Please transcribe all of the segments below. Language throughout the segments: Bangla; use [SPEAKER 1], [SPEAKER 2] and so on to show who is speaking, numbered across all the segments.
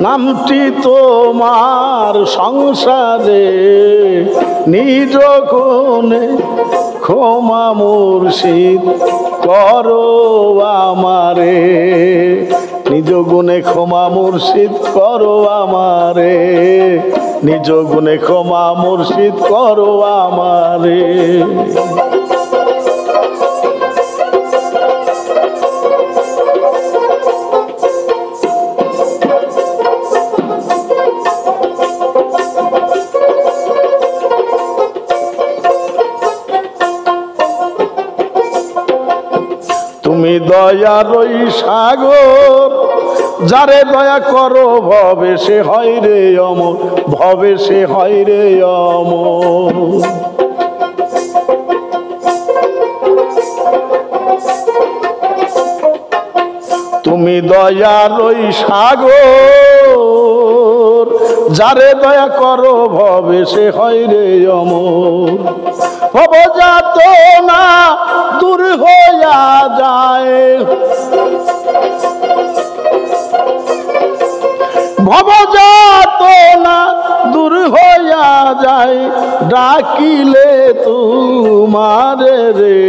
[SPEAKER 1] নামটি তোমার সংসারে নিজ গুণে ক্ষমা মুর্শিদ করো আমারে, নিজ গুণে ক্ষমা মুর্শিদ করো আমারে, নিজ গুণে ক্ষমা মুর্শিদ করো আমারে। তুমি দয়ারই সাগর, যারে দয়া করো ভবে সে হয় রে অমর, ভবে সে হয় রে অমর। তুমি দয়ারই সাগর, যারে দয়া করো ভবে সে হয় রে অমর। ভবজাত না দূর হইয়া যায়, ভবজাত না দূর হইয়া যায়, ডাকিলে তোমারে রে,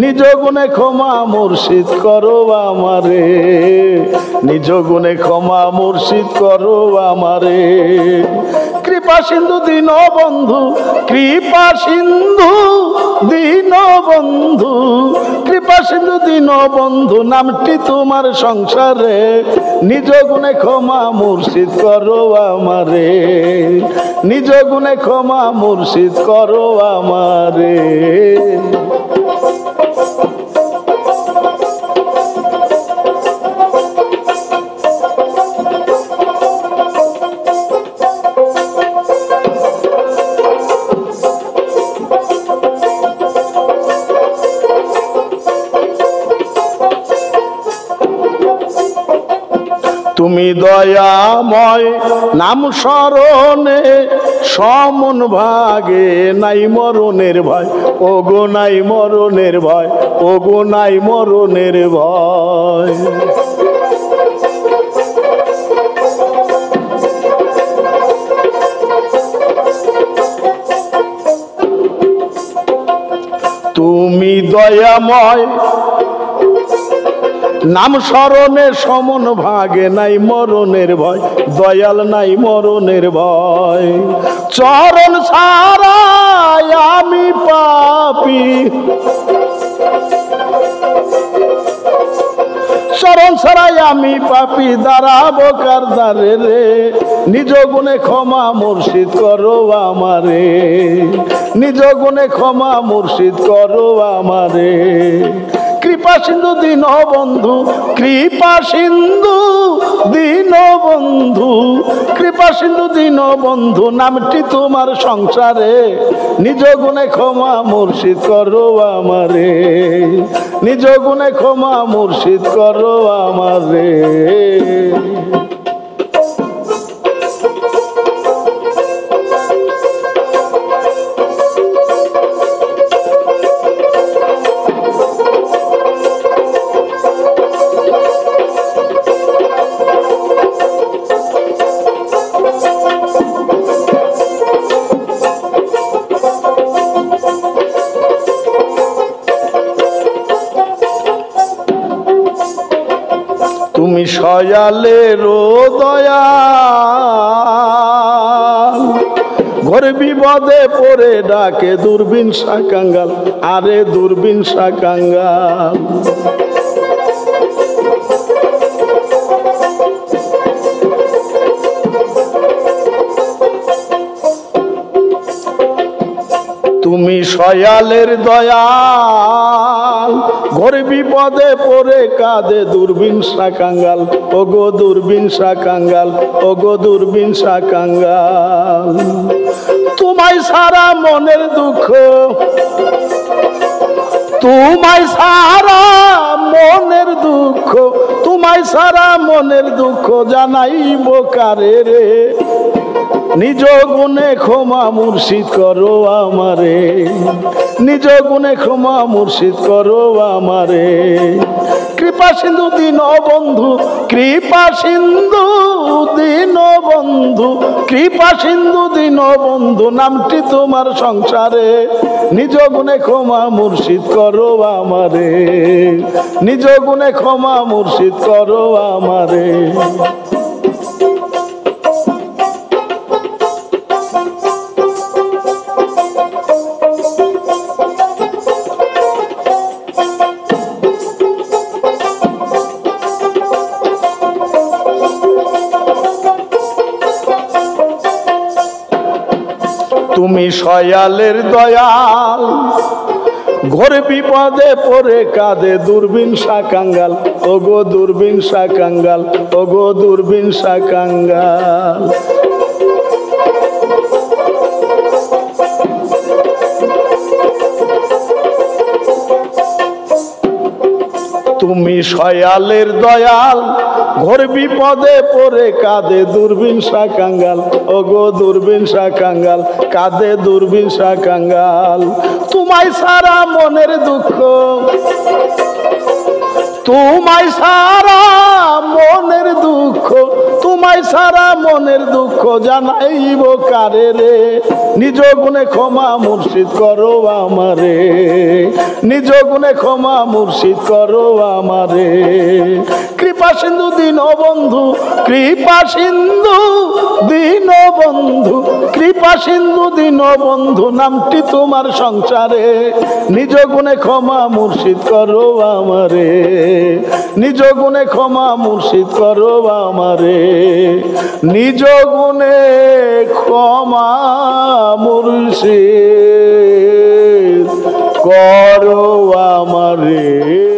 [SPEAKER 1] নিজ গুণে ক্ষমা মুর্শিদ করো আমারে, নিজ গুণে ক্ষমা মুর্শিদ করো আমারে। কৃপা সিন্ধু দীন বন্ধু, কৃপা সিন্ধু দীন বন্ধু, কৃপা সিন্ধু দীন বন্ধু, নামটি তোমার সংসারে নিজ গুণে ক্ষমা মুর্শিদ করো আমারে, নিজ গুণে ক্ষমা মুর্শিদ করো আমারে। তুমি দয়াময় নাম স্মরণে সমন ভাগে নাই মরণের ভয়, ওগো নাই মরণের ভয়, ওগো নাই মরণের ভয়। তুমি দয়াময় নাম স্মরণে সমন ভাগে নাই মরণের ভয়, দয়াল নাই মরণের ভয়। চরণ ছাড়াই আমি পাপী, চরণ ছাড়াই আমি পাপী, দাঁড়াবো কার দ্বারে রে, নিজ গুণে ক্ষমা মুর্শিদ করো আমারে, নিজ গুণে ক্ষমা মুর্শিদ করো আমারে। কৃপা সিন্ধু দীন বন্ধু, কৃপা সিন্ধু দীন বন্ধু, কৃপা সিন্ধু দীন বন্ধু, নামটি তোমার সংসারে নিজ গুণে ক্ষমা মুর্শিদ করো আমারে, নিজ গুণে ক্ষমা মুর্শিদ করো আমারে। তুমি সয়ালের দয়াল, ঘোর বিপদে পড়ে ডাকে দূরবীন শাকাঙ্গাল, আরে দূরবীন শাকাঙ্গাল। তুমি সয়ালের দয়াল, ঘোর বিপদে পড়ে কাঁদে দূরবীন শাকাঙ্গাল, ওগো দূরবীন শাকাঙ্গাল, ওগো দূরবীন শাকাঙ্গাল। তোমায় সারা মনের দুঃখ, তোমায় সারা মনের দুঃখ, তোমায় সারা মনের দুঃখ জানাইব কারে রে নিজ গুণে ক্ষমা মুর্শিদ করো আমারে নিজ গুণে ক্ষমা মুর্শিদ করো আমারে কৃপা সিন্ধু দীন বন্ধু কৃপা সিন্ধু দীন বন্ধু কৃপা সিন্ধু দীন বন্ধু নামটি তোমার সংসারে নিজ গুণে ক্ষমা মুর্শিদ করো আমারে নিজ গুণে ক্ষমা মুর্শিদ করো আমারে তুমি সয়ালের দয়াল ঘোর বিপদে পড়ে কাঁদে দূরবীন শাকাঙ্গাল ওগো দূরবীন শাকাঙ্গাল ওগো দূরবীন শাকাঙ্গাল তুমি সয়ালের দয়াল ঘোর বিপদে পড়ে কাঁদে দূরবীন শাকাঙ্গাল ওগো দূরবীন শাকাঙ্গাল কাঁদে দূরবীন শাকাঙ্গাল তোমায় সারা মনের দুঃখ তোমায় সারা মনের দুঃখ তোমায় সারা মনের দুঃখ জানাইব কারে রে নিজ গুণে ক্ষমা মুর্শিদ করো আমারে নিজ গুণে ক্ষমা মুর্শিদ করো আমারে কৃপা সিন্ধু দীন বন্ধু কৃপা সিন্ধু দীন বন্ধু কৃপা সিন্ধু দীন বন্ধু নামটি তোমার সংসারে নিজ গুণে ক্ষমা মুর্শিদ করো আমারে নিজ গুণে ক্ষমা মুর্শিদ করো আমারে নিজ গুণে ক্ষমা মুর্শিদ করো আমারে।